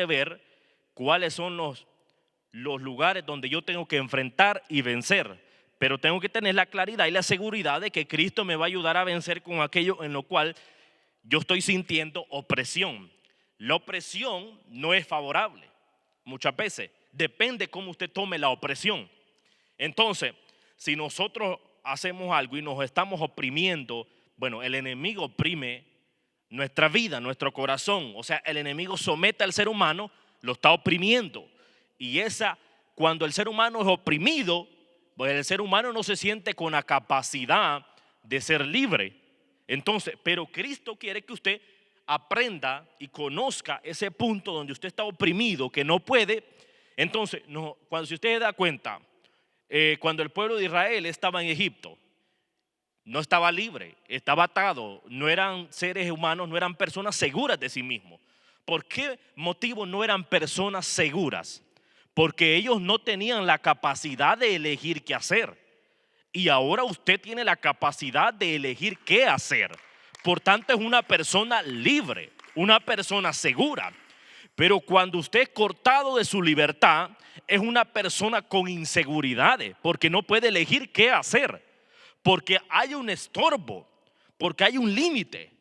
ver cuáles son los lugares donde yo tengo que enfrentar y vencer. Pero tengo que tener la claridad y la seguridad de que Cristo me va a ayudar a vencer con aquello en lo cual yo estoy sintiendo opresión. La opresión no es favorable muchas veces. Depende cómo usted tome la opresión. Entonces, si nosotros hacemos algo y nos estamos oprimiendo, bueno, el enemigo oprime nuestra vida, nuestro corazón. O sea, el enemigo somete al ser humano, lo está oprimiendo. Y cuando el ser humano es oprimido, pues el ser humano no se siente con la capacidad de ser libre. Entonces, pero Cristo quiere que usted aprenda y conozca ese punto donde usted está oprimido, que no puede. Entonces, si usted se da cuenta, cuando el pueblo de Israel estaba en Egipto, no estaba libre, estaba atado, no eran seres humanos, no eran personas seguras de sí mismos. ¿Por qué motivo no eran personas seguras? Porque ellos no tenían la capacidad de elegir qué hacer. Y ahora usted tiene la capacidad de elegir qué hacer. Por tanto, es una persona libre, una persona segura. Pero cuando usted es cortado de su libertad, es una persona con inseguridades, porque no puede elegir qué hacer. Porque hay un estorbo, porque hay un límite.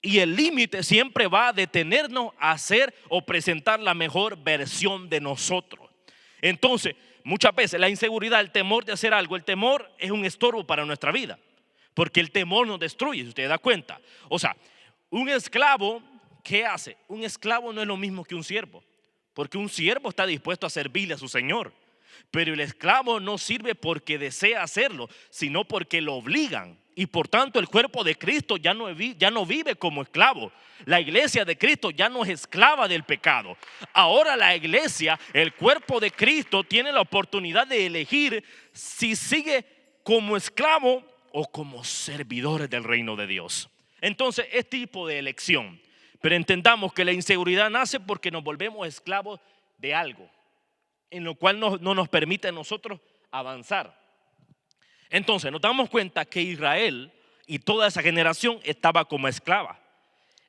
Y el límite siempre va a detenernos a hacer o presentar la mejor versión de nosotros. Entonces, muchas veces la inseguridad, el temor de hacer algo, el temor es un estorbo para nuestra vida. Porque el temor nos destruye, si usted da cuenta. O sea, un esclavo, ¿qué hace? Un esclavo no es lo mismo que un siervo. Porque un siervo está dispuesto a servirle a su señor. Pero el esclavo no sirve porque desea hacerlo, sino porque lo obligan. Y por tanto el cuerpo de Cristo ya no vive como esclavo. La iglesia de Cristo ya no es esclava del pecado. Ahora la iglesia, el cuerpo de Cristo, tiene la oportunidad de elegir si sigue como esclavo o como servidores del reino de Dios. Entonces es tipo de elección. Pero entendamos que la inseguridad nace porque nos volvemos esclavos de algo, en lo cual no nos permite a nosotros avanzar. Entonces nos damos cuenta que Israel y toda esa generación estaba como esclava.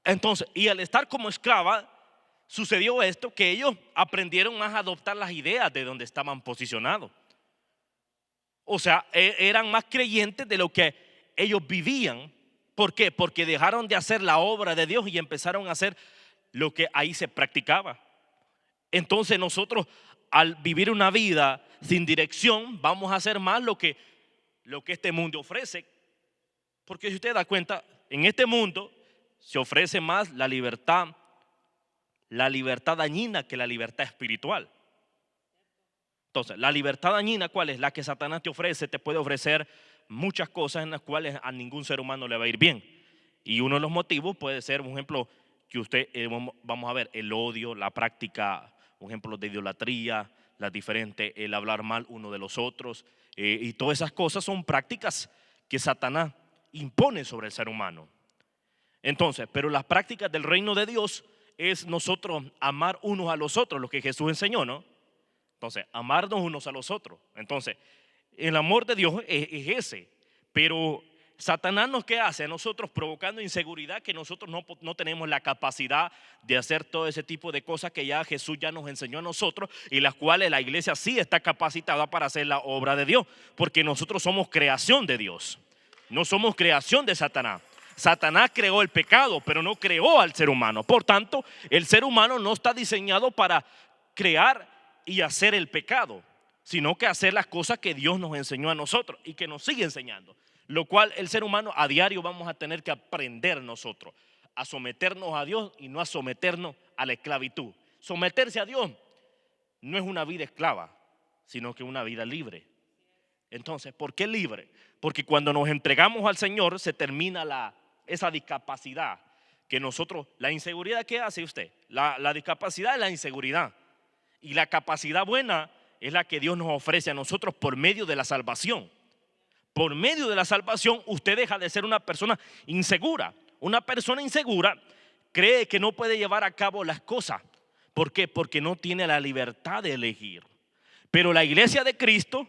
Entonces, y al estar como esclava, sucedió esto, que ellos aprendieron más a adoptar las ideas de donde estaban posicionados. O sea, eran más creyentes de lo que ellos vivían. ¿Por qué? Porque dejaron de hacer la obra de Dios y empezaron a hacer lo que ahí se practicaba. Entonces nosotros, al vivir una vida sin dirección, vamos a hacer más lo que este mundo ofrece. Porque si usted da cuenta, en este mundo se ofrece más la libertad dañina que la libertad espiritual. Entonces, la libertad dañina, ¿cuál es? La que Satanás te ofrece. Te puede ofrecer muchas cosas en las cuales a ningún ser humano le va a ir bien. Y uno de los motivos puede ser, por ejemplo, que usted, vamos a ver, el odio, la práctica, por ejemplo, de idolatría, las diferentes, el hablar mal uno de los otros, y todas esas cosas son prácticas que Satanás impone sobre el ser humano. Entonces, pero las prácticas del reino de Dios es nosotros amar unos a los otros, lo que Jesús enseñó, ¿no? Entonces, amarnos unos a los otros. Entonces, el amor de Dios es ese. Pero Satanás nos, ¿qué hace? A nosotros provocando inseguridad, que nosotros no tenemos la capacidad de hacer todo ese tipo de cosas que ya Jesús ya nos enseñó a nosotros, y las cuales la iglesia sí está capacitada para hacer la obra de Dios, porque nosotros somos creación de Dios, no somos creación de Satanás. Satanás creó el pecado, pero no creó al ser humano. Por tanto, el ser humano no está diseñado para crear y hacer el pecado, sino que hacer las cosas que Dios nos enseñó a nosotros y que nos sigue enseñando. Lo cual el ser humano a diario vamos a tener que aprender nosotros a someternos a Dios y no a someternos a la esclavitud. Someterse a Dios no es una vida esclava, sino que una vida libre. Entonces, ¿por qué libre? Porque cuando nos entregamos al Señor se termina esa discapacidad que nosotros, la inseguridad, ¿qué hace usted? La discapacidad es la inseguridad, y la capacidad buena es la que Dios nos ofrece a nosotros por medio de la salvación. Por medio de la salvación usted deja de ser una persona insegura. Una persona insegura cree que no puede llevar a cabo las cosas. ¿Por qué? Porque no tiene la libertad de elegir. Pero la iglesia de Cristo,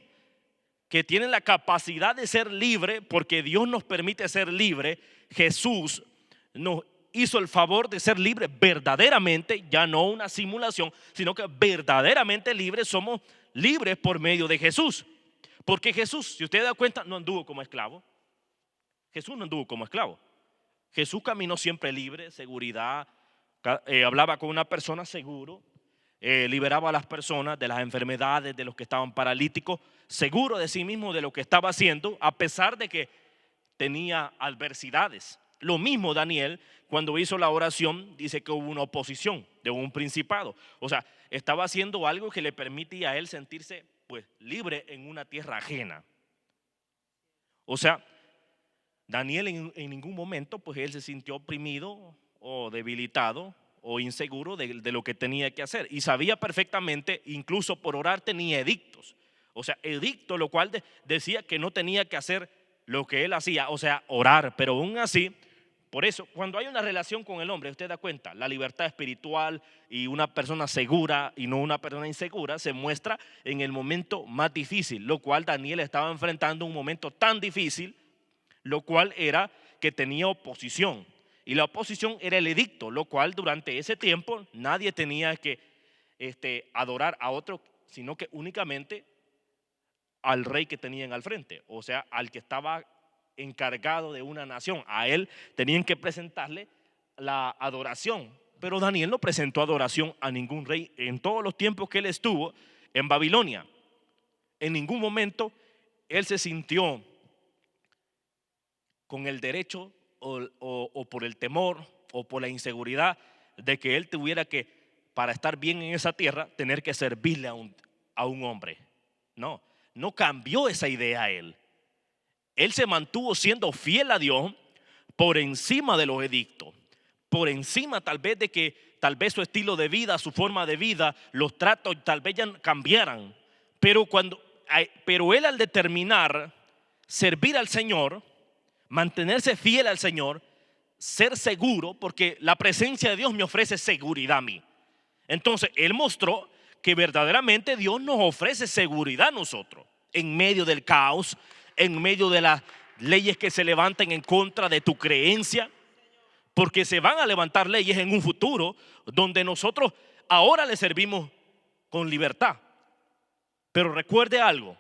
que tiene la capacidad de ser libre, porque Dios nos permite ser libre, Jesús nos hizo el favor de ser libre verdaderamente, ya no una simulación, sino que verdaderamente libres, somos libres por medio de Jesús. Porque Jesús, si usted da cuenta, no anduvo como esclavo. Jesús no anduvo como esclavo. Jesús caminó siempre libre, seguridad, hablaba con una persona seguro, liberaba a las personas de las enfermedades, de los que estaban paralíticos, seguro de sí mismo de lo que estaba haciendo, a pesar de que tenía adversidades. Lo mismo Daniel, cuando hizo la oración, dice que hubo una oposición de un principado. O sea, estaba haciendo algo que le permitía a él sentirse pues libre en una tierra ajena. O sea, Daniel en ningún momento pues él se sintió oprimido o debilitado o inseguro de lo que tenía que hacer. Y sabía perfectamente, incluso por orar tenía edictos. O sea, edicto, lo cual decía que no tenía que hacer lo que él hacía, o sea, orar. Pero aún así, por eso, cuando hay una relación con el hombre, usted da cuenta, la libertad espiritual y una persona segura y no una persona insegura se muestra en el momento más difícil, lo cual Daniel estaba enfrentando un momento tan difícil, lo cual era que tenía oposición. Y la oposición era el edicto, lo cual durante ese tiempo nadie tenía que adorar a otro, sino que únicamente al rey que tenían al frente, o sea, al que estaba encargado de una nación. A él tenían que presentarle la adoración, pero Daniel no presentó adoración a ningún rey en todos los tiempos que él estuvo en Babilonia. En ningún momento él se sintió con el derecho o por el temor o por la inseguridad de que él tuviera que, para estar bien en esa tierra, tener que servirle a un hombre. No cambió esa idea a él. Él se mantuvo siendo fiel a Dios por encima de los edictos, por encima tal vez de que tal vez su estilo de vida, su forma de vida, los tratos tal vez ya cambiaran. Pero él, al determinar servir al Señor, mantenerse fiel al Señor, ser seguro, porque la presencia de Dios me ofrece seguridad a mí. Entonces él mostró que verdaderamente Dios nos ofrece seguridad a nosotros en medio del caos, en medio de las leyes que se levanten en contra de tu creencia, porque se van a levantar leyes en un futuro donde nosotros ahora le servimos con libertad. Pero recuerde algo,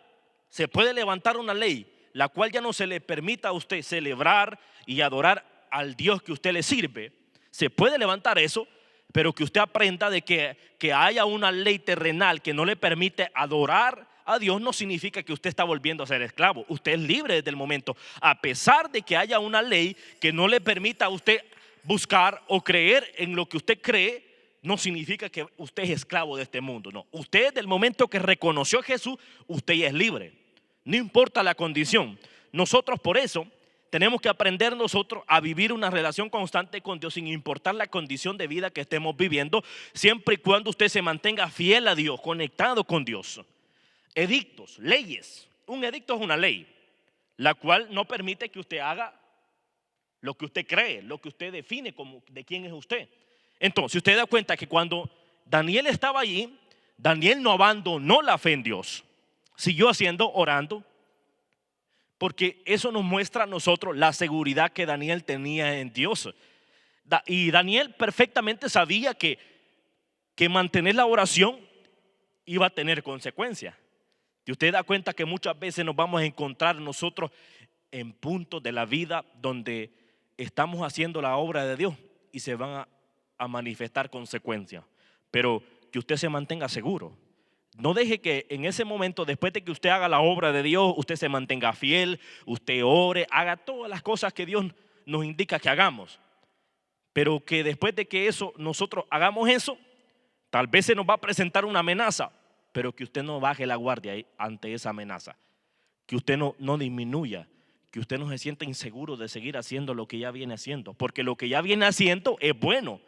se puede levantar una ley la cual ya no se le permita a usted celebrar y adorar al Dios que usted le sirve. Se puede levantar eso, pero que usted aprenda de que haya una ley terrenal que no le permite adorar a Dios no significa que usted está volviendo a ser esclavo. Usted es libre desde el momento, a pesar de que haya una ley que no le permita a usted buscar o creer en lo que usted cree. No significa que usted es esclavo de este mundo. No, usted desde el momento que reconoció a Jesús, usted ya es libre. No importa la condición. Nosotros por eso tenemos que aprender nosotros a vivir una relación constante con Dios sin importar la condición de vida que estemos viviendo, siempre y cuando usted se mantenga fiel a Dios, conectado con Dios. Edictos, leyes. Un edicto es una ley, la cual no permite que usted haga lo que usted cree, lo que usted define como de quién es usted. Entonces, usted da cuenta que cuando Daniel estaba allí, Daniel no abandonó la fe en Dios, siguió orando, porque eso nos muestra a nosotros la seguridad que Daniel tenía en Dios. Y Daniel perfectamente sabía que mantener la oración iba a tener consecuencias. Y usted da cuenta que muchas veces nos vamos a encontrar nosotros en puntos de la vida donde estamos haciendo la obra de Dios y se van a manifestar consecuencias. Pero que usted se mantenga seguro. No deje que en ese momento, después de que usted haga la obra de Dios, usted se mantenga fiel, usted ore, haga todas las cosas que Dios nos indica que hagamos. Pero que después de que nosotros hagamos eso, tal vez se nos va a presentar una amenaza, pero que usted no baje la guardia ante esa amenaza. Que usted no disminuya, que usted no se sienta inseguro de seguir haciendo lo que ya viene haciendo, porque lo que ya viene haciendo es bueno.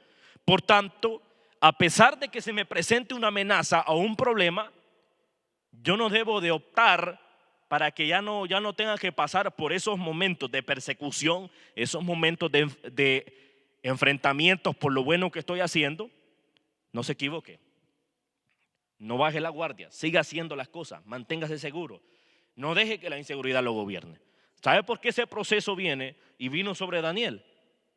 Por tanto, a pesar de que se me presente una amenaza o un problema, yo no debo de optar para que ya no tenga que pasar por esos momentos de persecución, esos momentos de enfrentamientos por lo bueno que estoy haciendo. No se equivoque, no baje la guardia, siga haciendo las cosas, manténgase seguro, no deje que la inseguridad lo gobierne. ¿Sabe por qué ese proceso viene y vino sobre Daniel?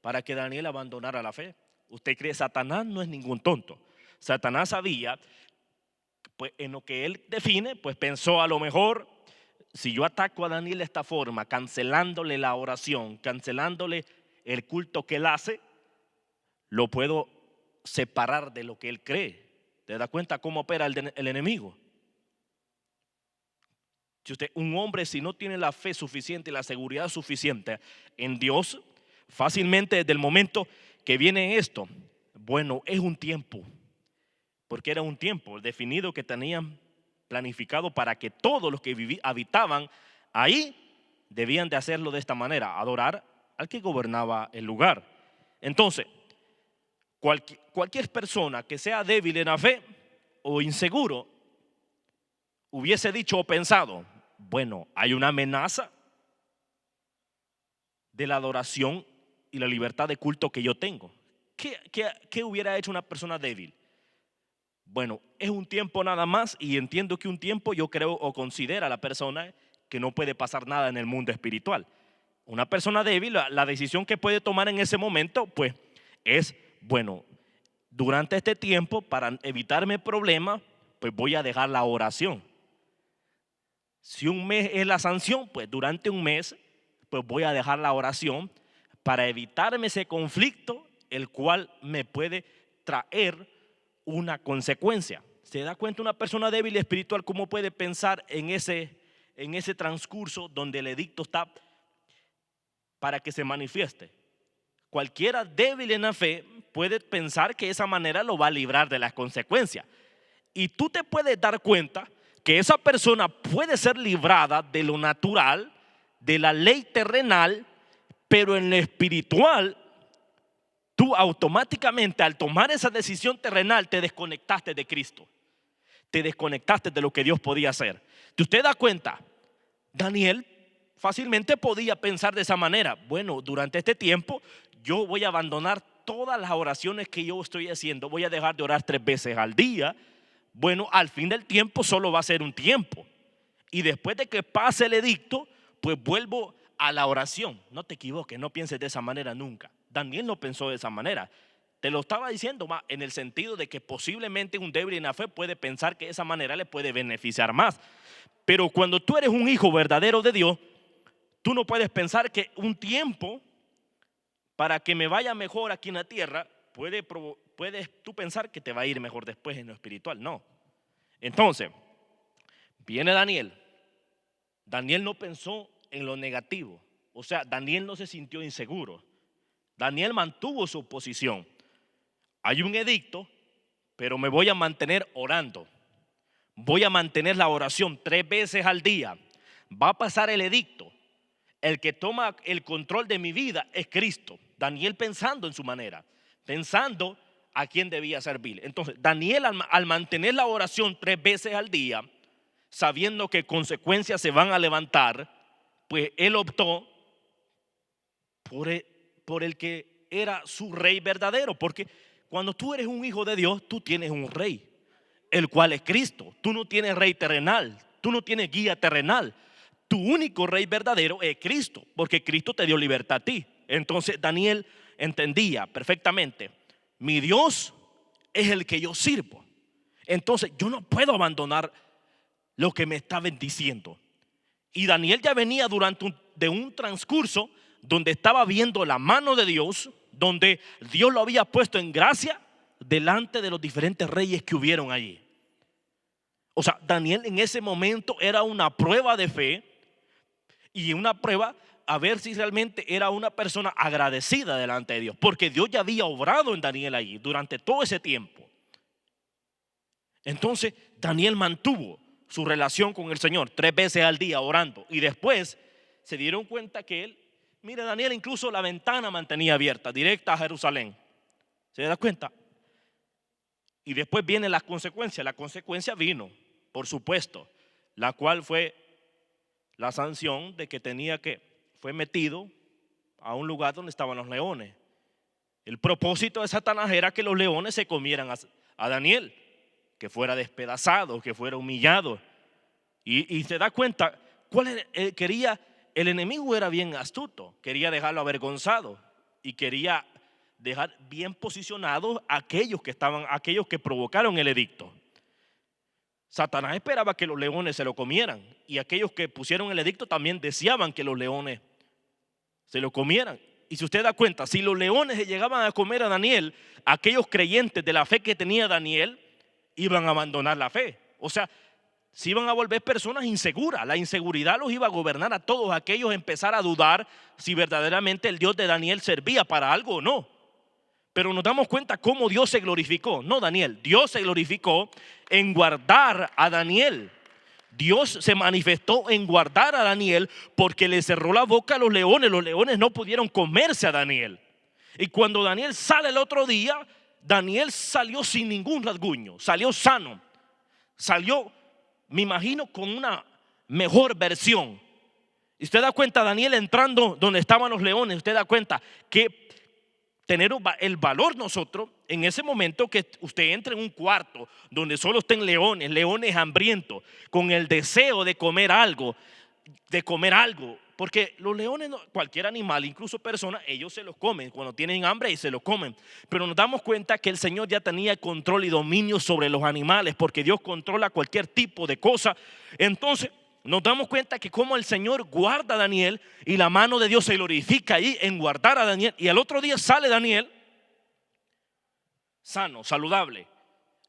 para que Daniel abandonara la fe. Usted cree, Satanás no es ningún tonto. Satanás sabía, pues en lo que él define, pues pensó a lo mejor, si yo ataco a Daniel de esta forma, cancelándole la oración, cancelándole el culto que él hace, lo puedo separar de lo que él cree. ¿Te das cuenta cómo opera el enemigo? Si usted, un hombre, si no tiene la fe suficiente y la seguridad suficiente en Dios, fácilmente desde el momento que viene esto, bueno, es un tiempo, porque era un tiempo definido que tenían planificado para que todos los que habitaban ahí debían de hacerlo de esta manera, adorar al que gobernaba el lugar. Entonces, cualquier persona que sea débil en la fe o inseguro hubiese dicho o pensado, bueno, hay una amenaza de la adoración y la libertad de culto que yo tengo. ¿Qué hubiera hecho una persona débil? Bueno, es un tiempo nada más, y entiendo que un tiempo yo creo o considera a la persona que no puede pasar nada en el mundo espiritual. Una persona débil, la decisión que puede tomar en ese momento, pues es, bueno, durante este tiempo, para evitarme problemas, pues voy a dejar la oración. Si un mes es la sanción, pues durante un mes, pues voy a dejar la oración para evitarme ese conflicto, el cual me puede traer una consecuencia. ¿Se da cuenta una persona débil espiritual cómo puede pensar en ese transcurso donde el edicto está para que se manifieste? Cualquiera débil en la fe puede pensar que esa manera lo va a librar de las consecuencias. Y tú te puedes dar cuenta que esa persona puede ser librada de lo natural, de la ley terrenal, pero en lo espiritual, tú automáticamente al tomar esa decisión terrenal te desconectaste de Cristo. Te desconectaste de lo que Dios podía hacer. Si usted da cuenta, Daniel fácilmente podía pensar de esa manera. Bueno, durante este tiempo yo voy a abandonar todas las oraciones que yo estoy haciendo. Voy a dejar de orar 3 veces al día. Bueno, al fin del tiempo solo va a ser un tiempo. Y después de que pase el edicto, pues vuelvo a la oración. No te equivoques, no pienses de esa manera nunca. Daniel no pensó de esa manera. Te lo estaba diciendo más en el sentido de que posiblemente un débil en la fe puede pensar que de esa manera le puede beneficiar más. Pero cuando tú eres un hijo verdadero de Dios, tú no puedes pensar que un tiempo para que me vaya mejor aquí en la tierra, puedes tú pensar que te va a ir mejor después en lo espiritual. No. Entonces, viene Daniel. Daniel no pensó en lo negativo. O sea, Daniel no se sintió inseguro. Daniel mantuvo su posición. Hay un edicto, pero me voy a mantener orando. Voy a mantener la oración 3 veces al día. Va a pasar el edicto. El que toma el control de mi vida es Cristo. Daniel pensando en su manera, pensando a quién debía servir. Entonces, Daniel al mantener la oración 3 veces al día, sabiendo que consecuencias se van a levantar, pues él optó por el que era su rey verdadero. Porque cuando tú eres un hijo de Dios, tú tienes un rey, el cual es Cristo. Tú no tienes rey terrenal, tú no tienes guía terrenal. Tu único rey verdadero es Cristo, porque Cristo te dio libertad a ti. Entonces Daniel entendía perfectamente, mi Dios es el que yo sirvo. Entonces yo no puedo abandonar lo que me está bendiciendo. Y Daniel ya venía de un transcurso donde estaba viendo la mano de Dios, donde Dios lo había puesto en gracia delante de los diferentes reyes que hubieron allí. O sea, Daniel en ese momento era una prueba de fe y una prueba a ver si realmente era una persona agradecida delante de Dios, porque Dios ya había obrado en Daniel allí durante todo ese tiempo. Entonces Daniel mantuvo su relación con el Señor 3 veces al día orando, y después se dieron cuenta que él, mire, Daniel incluso la ventana mantenía abierta directa a Jerusalén. ¿Se da cuenta? Y después vienen las consecuencias. La consecuencia vino, por supuesto, la cual fue la sanción de que fue metido a un lugar donde estaban los leones. El propósito de Satanás era que los leones se comieran a Daniel, que fuera despedazado, que fuera humillado. Y se da cuenta, el enemigo era bien astuto, quería dejarlo avergonzado. y quería dejar bien posicionados a aquellos que provocaron el edicto. Satanás esperaba que los leones se lo comieran, y aquellos que pusieron el edicto también deseaban que los leones se lo comieran. Y si usted da cuenta, si los leones se llegaban a comer a Daniel, aquellos creyentes de la fe que tenía Daniel iban a abandonar la fe. O sea, se iban a volver personas inseguras. La inseguridad los iba a gobernar a todos aquellos, a empezar a dudar si verdaderamente el Dios de Daniel servía para algo o no. Pero nos damos cuenta cómo Dios se glorificó. No Daniel, Dios se glorificó en guardar a Daniel. Dios se manifestó en guardar a Daniel porque le cerró la boca a los leones. Los leones no pudieron comerse a Daniel. Y cuando Daniel sale el otro día, Daniel salió sin ningún rasguño, salió sano, salió, me imagino, con una mejor versión. Y usted da cuenta, Daniel entrando donde estaban los leones, usted da cuenta que tener el valor nosotros en ese momento, que usted entre en un cuarto donde solo estén leones hambrientos, con el deseo de comer algo, porque los leones, cualquier animal, incluso personas, ellos se los comen cuando tienen hambre y se los comen. Pero nos damos cuenta que el Señor ya tenía control y dominio sobre los animales, porque Dios controla cualquier tipo de cosa. Entonces nos damos cuenta que como el Señor guarda a Daniel, y la mano de Dios se glorifica ahí en guardar a Daniel. Y al otro día sale Daniel sano, saludable,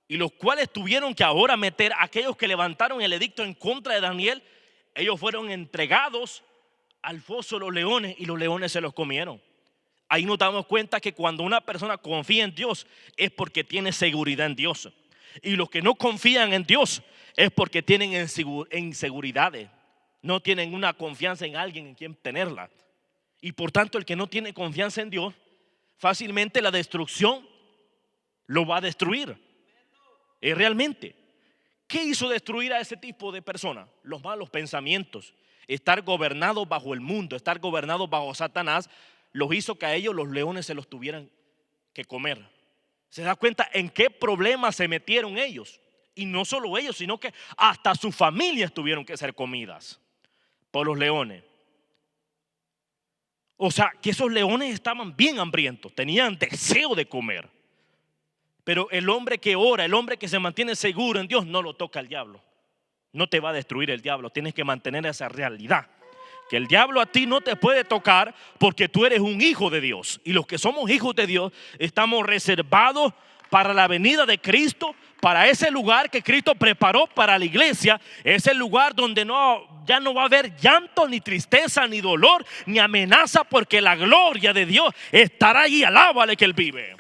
y los cuales tuvieron que ahora meter a aquellos que levantaron el edicto en contra de Daniel. Ellos fueron entregados al foso de los leones, y los leones se los comieron. Ahí nos damos cuenta que cuando una persona confía en Dios es porque tiene seguridad en Dios, y los que no confían en Dios es porque tienen inseguridades, no tienen una confianza en alguien en quien tenerla. Y por tanto, el que no tiene confianza en Dios, fácilmente la destrucción lo va a destruir. Realmente, ¿qué hizo destruir a ese tipo de personas? Los malos pensamientos. Estar gobernados bajo el mundo, estar gobernados bajo Satanás, los hizo que a ellos los leones se los tuvieran que comer. ¿Se da cuenta en qué problemas se metieron ellos? Y no solo ellos, sino que hasta sus familias tuvieron que ser comidas por los leones. O sea, que esos leones estaban bien hambrientos, tenían deseo de comer. Pero el hombre que ora, el hombre que se mantiene seguro en Dios, no lo toca el diablo. No te va a destruir el diablo. Tienes que mantener esa realidad, que el diablo a ti no te puede tocar, porque tú eres un hijo de Dios. Y los que somos hijos de Dios estamos reservados para la venida de Cristo, para ese lugar que Cristo preparó para la iglesia. Ese lugar donde ya no va a haber llanto, ni tristeza, ni dolor, ni amenaza, porque la gloria de Dios estará allí. Alábale que Él vive.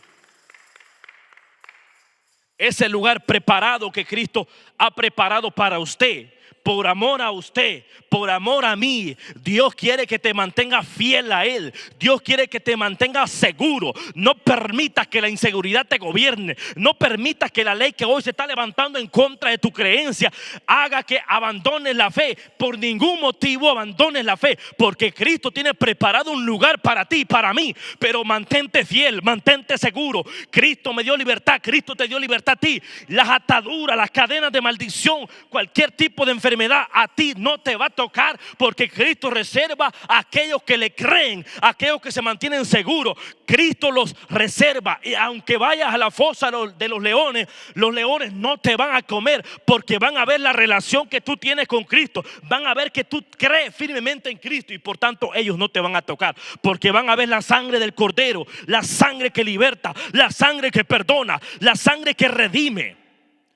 Ese lugar preparado que Cristo ha preparado para usted, por amor a usted, por amor a mí. Dios quiere que te mantengas fiel a Él. Dios quiere que te mantengas seguro. No permitas que la inseguridad te gobierne. No permitas que la ley que hoy se está levantando en contra de tu creencia haga que abandones la fe. Por ningún motivo abandones la fe, porque Cristo tiene preparado un lugar para ti y para mí. Pero mantente fiel, mantente seguro. Cristo me dio libertad, Cristo te dio libertad a ti. Las ataduras, las cadenas de maldición, cualquier tipo de enfermedad a ti no te va a tocar, porque Cristo reserva a aquellos que le creen, a aquellos que se mantienen seguros. Cristo los reserva, y aunque vayas a la fosa de los leones no te van a comer, porque van a ver la relación que tú tienes con Cristo, van a ver que tú crees firmemente en Cristo, y por tanto ellos no te van a tocar, porque van a ver la sangre del Cordero, la sangre que liberta, la sangre que perdona, la sangre que redime.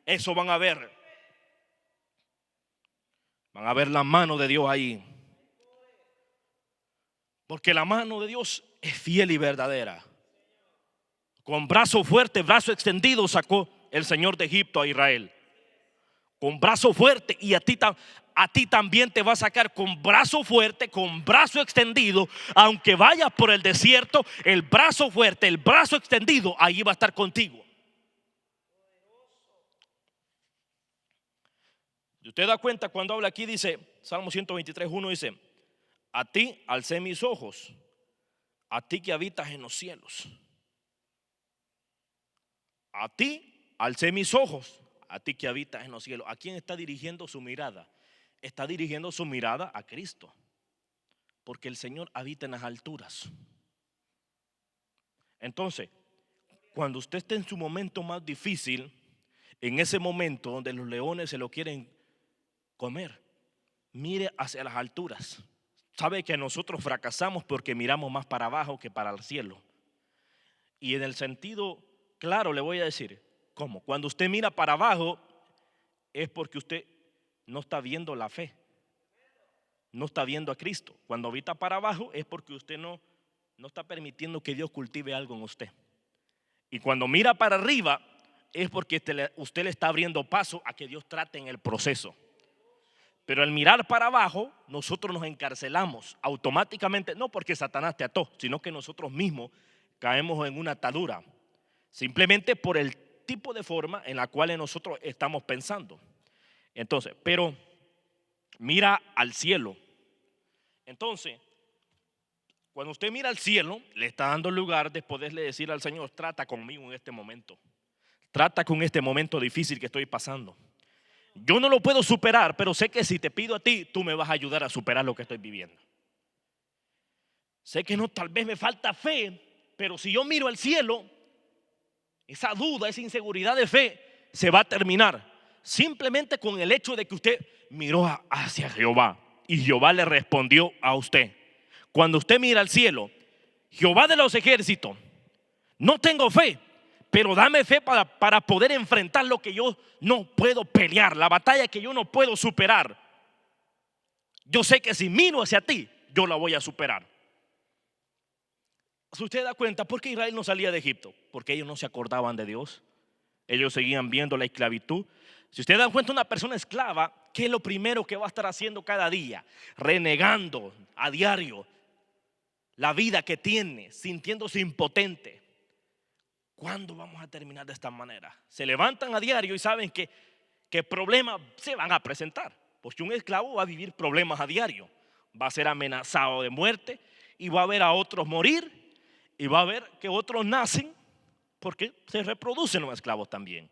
Eso van a ver. Van a ver la mano de Dios ahí, porque la mano de Dios es fiel y verdadera. Con brazo fuerte, brazo extendido sacó el Señor de Egipto a Israel. Con brazo fuerte, y a ti también te va a sacar con brazo fuerte, con brazo extendido. Aunque vayas por el desierto, el brazo fuerte, el brazo extendido, ahí va a estar contigo. Y usted da cuenta cuando habla aquí, dice Salmo 123:1, dice: a ti alcé mis ojos, a ti que habitas en los cielos. A ti alcé mis ojos, a ti que habitas en los cielos. ¿A quién está dirigiendo su mirada? Está dirigiendo su mirada a Cristo, porque el Señor habita en las alturas. Entonces, cuando usted esté en su momento más difícil, en ese momento donde los leones se lo quieren comer, mire hacia las alturas. Sabe que nosotros fracasamos porque miramos más para abajo que para el cielo. Y en el sentido claro le voy a decir, ¿cómo? Cuando usted mira para abajo es porque usted no está viendo la fe, no está viendo a Cristo. Cuando vista para abajo es porque usted no está permitiendo que Dios cultive algo en usted. Y cuando mira para arriba es porque usted le está abriendo paso a que Dios trate en el proceso. Pero al mirar para abajo, nosotros nos encarcelamos automáticamente, no porque Satanás te ató, sino que nosotros mismos caemos en una atadura, simplemente por el tipo de forma en la cual nosotros estamos pensando. Entonces, pero mira al cielo. Entonces, cuando usted mira al cielo, le está dando lugar de poderle decir al Señor, trata conmigo en este momento. Trata con este momento difícil que estoy pasando. Yo no lo puedo superar, pero sé que si te pido a ti, tú me vas a ayudar a superar lo que estoy viviendo. Sé que no, tal vez me falta fe, pero si yo miro al cielo, esa duda, esa inseguridad de fe se va a terminar. Simplemente con el hecho de que usted miró hacia Jehová y Jehová le respondió a usted. Cuando usted mira al cielo, Jehová de los ejércitos, no tengo fe, pero dame fe para poder enfrentar lo que yo no puedo pelear, la batalla que yo no puedo superar. Yo sé que si miro hacia ti, yo la voy a superar. Si usted da cuenta, ¿por qué Israel no salía de Egipto? Porque ellos no se acordaban de Dios. Ellos seguían viendo la esclavitud. Si usted da cuenta, una persona esclava, ¿qué es lo primero que va a estar haciendo cada día? Renegando a diario la vida que tiene, sintiéndose impotente. ¿Cuándo vamos a terminar de esta manera? Se levantan a diario y saben que problemas se van a presentar. Porque un esclavo va a vivir problemas a diario. Va a ser amenazado de muerte y va a ver a otros morir y va a ver que otros nacen porque se reproducen los esclavos también.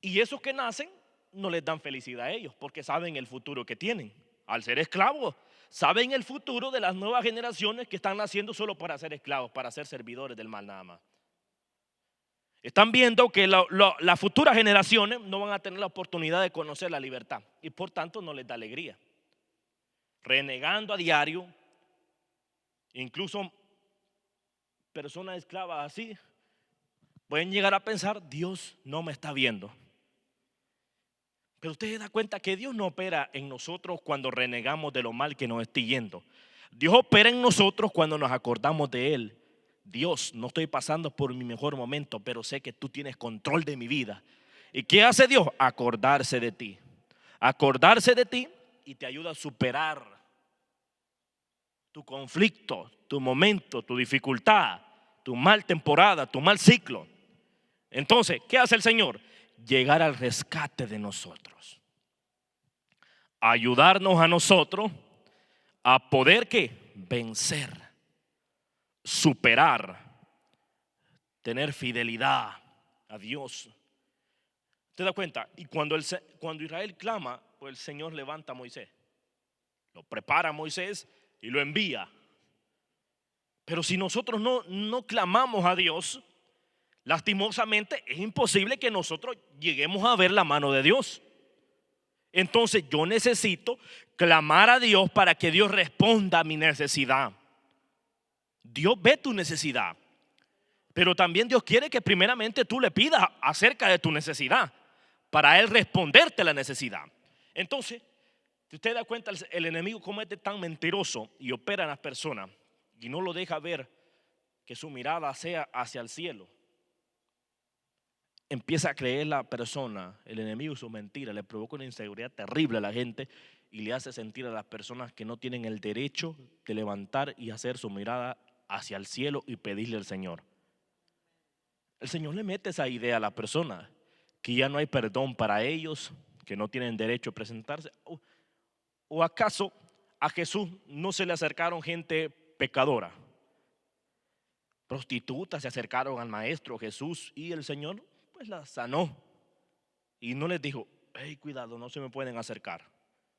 Y esos que nacen no les dan felicidad a ellos porque saben el futuro que tienen. Al ser esclavos, saben el futuro de las nuevas generaciones que están naciendo solo para ser esclavos, para ser servidores del mal nada más. Están viendo que las futuras generaciones no van a tener la oportunidad de conocer la libertad y por tanto no les da alegría. Renegando a diario, incluso personas esclavas así pueden llegar a pensar, Dios no me está viendo. Pero usted se da cuenta que Dios no opera en nosotros cuando renegamos de lo mal que nos esté yendo. Dios opera en nosotros cuando nos acordamos de Él. Dios, no estoy pasando por mi mejor momento, pero sé que tú tienes control de mi vida. ¿Y qué hace Dios? Acordarse de ti. Acordarse de ti y te ayuda a superar tu conflicto, tu momento, tu dificultad, tu mal temporada, tu mal ciclo. Entonces, ¿qué hace el Señor? Llegar al rescate de nosotros. Ayudarnos a nosotros a poder ¿qué? Vencer. Superar, tener fidelidad a Dios. ¿Te das cuenta? Y cuando Israel clama, pues el Señor levanta a Moisés, lo prepara a Moisés y lo envía. Pero si nosotros no clamamos a Dios, lastimosamente es imposible que nosotros lleguemos a ver la mano de Dios. Entonces yo necesito clamar a Dios para que Dios responda a mi necesidad. Dios ve tu necesidad, pero también Dios quiere que primeramente tú le pidas acerca de tu necesidad para Él responderte la necesidad. Entonces, si usted da cuenta, el enemigo como es tan mentiroso y opera en las personas y no lo deja ver que su mirada sea hacia el cielo, empieza a creer la persona, el enemigo, su mentira, le provoca una inseguridad terrible a la gente y le hace sentir a las personas que no tienen el derecho de levantar y hacer su mirada hacia el cielo y pedirle al Señor. El Señor le mete esa idea a la persona, que ya no hay perdón para ellos, que no tienen derecho a presentarse. ¿O acaso a Jesús no se le acercaron gente pecadora? Prostitutas se acercaron al Maestro Jesús y el Señor pues la sanó. Y no les dijo, hey, cuidado, no se me pueden acercar.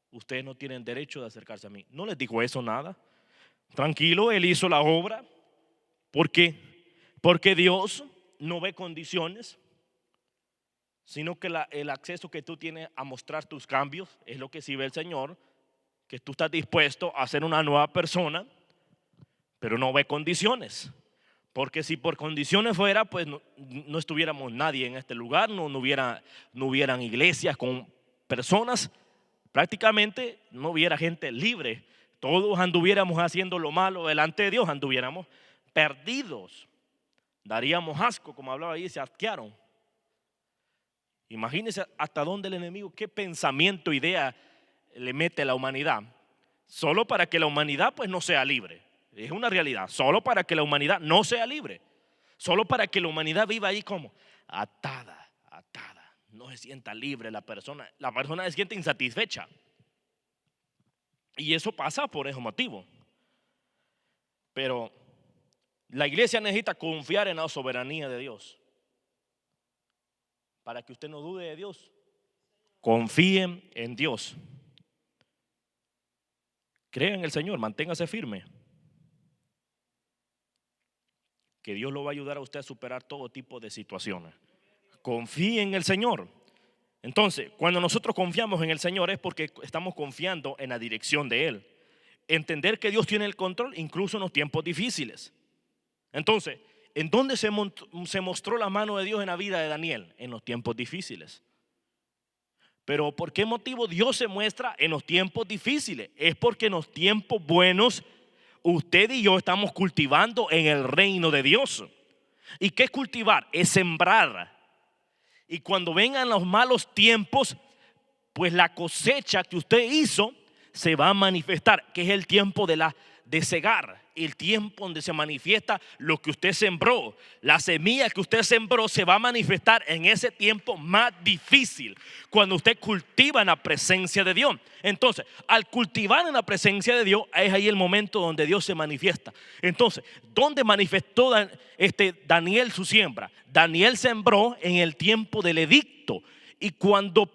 Ustedes no tienen derecho de acercarse a mí. No les dijo eso nada. Tranquilo, Él hizo la obra. ¿Por qué? Porque Dios no ve condiciones, sino que el acceso que tú tienes a mostrar tus cambios es lo que sí ve el Señor, que tú estás dispuesto a ser una nueva persona, pero no ve condiciones. Porque si por condiciones fuera, pues no estuviéramos nadie en este lugar, no hubieran iglesias con personas, prácticamente no hubiera gente libre. Todos anduviéramos haciendo lo malo delante de Dios, anduviéramos perdidos. Daríamos asco, como hablaba ahí, se asquearon. Imagínense hasta dónde el enemigo, qué pensamiento, idea le mete a la humanidad, solo para que la humanidad pues no sea libre. Es una realidad, solo para que la humanidad no sea libre, solo para que la humanidad viva ahí como atada, no se sienta libre la persona se siente insatisfecha. Y eso pasa por ese motivo. Pero la iglesia necesita confiar en la soberanía de Dios. Para que usted no dude de Dios, confíen en Dios. Crea en el Señor, manténgase firme. Que Dios lo va a ayudar a usted a superar todo tipo de situaciones. Confíe en el Señor. Entonces, cuando nosotros confiamos en el Señor es porque estamos confiando en la dirección de Él. Entender que Dios tiene el control incluso en los tiempos difíciles. Entonces, ¿en dónde se mostró la mano de Dios en la vida de Daniel? En los tiempos difíciles. Pero ¿por qué motivo Dios se muestra en los tiempos difíciles? Es porque en los tiempos buenos usted y yo estamos cultivando en el reino de Dios. ¿Y qué es cultivar? Es sembrar. Y cuando vengan los malos tiempos, pues la cosecha que usted hizo se va a manifestar, que es el tiempo de cegar, el tiempo donde se manifiesta lo que usted sembró. La semilla que usted sembró se va a manifestar en ese tiempo más difícil, cuando usted cultiva en la presencia de Dios. Entonces, al cultivar en la presencia de Dios, es ahí el momento donde Dios se manifiesta. Entonces, ¿dónde manifestó Daniel su siembra? Daniel sembró en el tiempo del edicto. Y cuando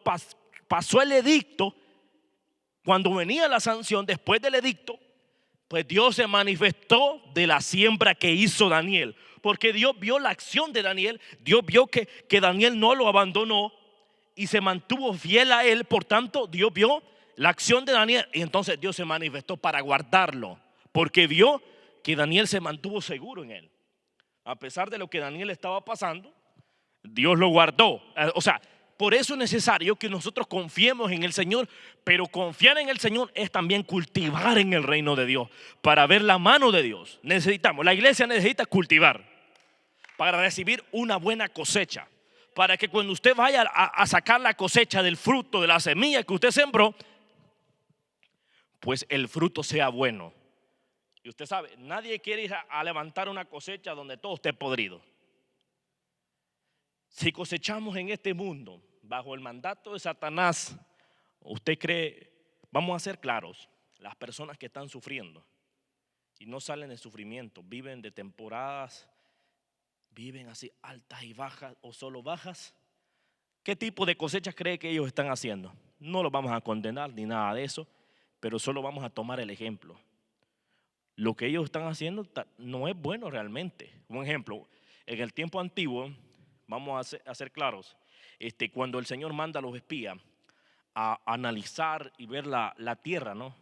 pasó el edicto, cuando venía la sanción después del edicto, pues Dios se manifestó de la siembra que hizo Daniel. Porque Dios vio la acción de Daniel. Dios vio que Daniel no lo abandonó y se mantuvo fiel a él. Por tanto, Dios vio la acción de Daniel y entonces Dios se manifestó para guardarlo. Porque vio que Daniel se mantuvo seguro en él. A pesar de lo que Daniel estaba pasando, Dios lo guardó. O sea, por eso es necesario que nosotros confiemos en el Señor, pero confiar en el Señor es también cultivar en el reino de Dios, para ver la mano de Dios. La iglesia necesita cultivar para recibir una buena cosecha, para que cuando usted vaya a sacar la cosecha del fruto de la semilla que usted sembró, pues el fruto sea bueno. Y usted sabe, nadie quiere ir a levantar una cosecha donde todo esté podrido. Si cosechamos en este mundo bajo el mandato de Satanás, usted cree, vamos a ser claros, las personas que están sufriendo y no salen de sufrimiento, viven de temporadas, viven así altas y bajas o solo bajas. ¿Qué tipo de cosechas cree que ellos están haciendo? No los vamos a condenar ni nada de eso, pero solo vamos a tomar el ejemplo. Lo que ellos están haciendo no es bueno realmente. Un ejemplo, en el tiempo antiguo, vamos a ser claros, cuando el Señor manda a los espías a analizar y ver la tierra, ¿no?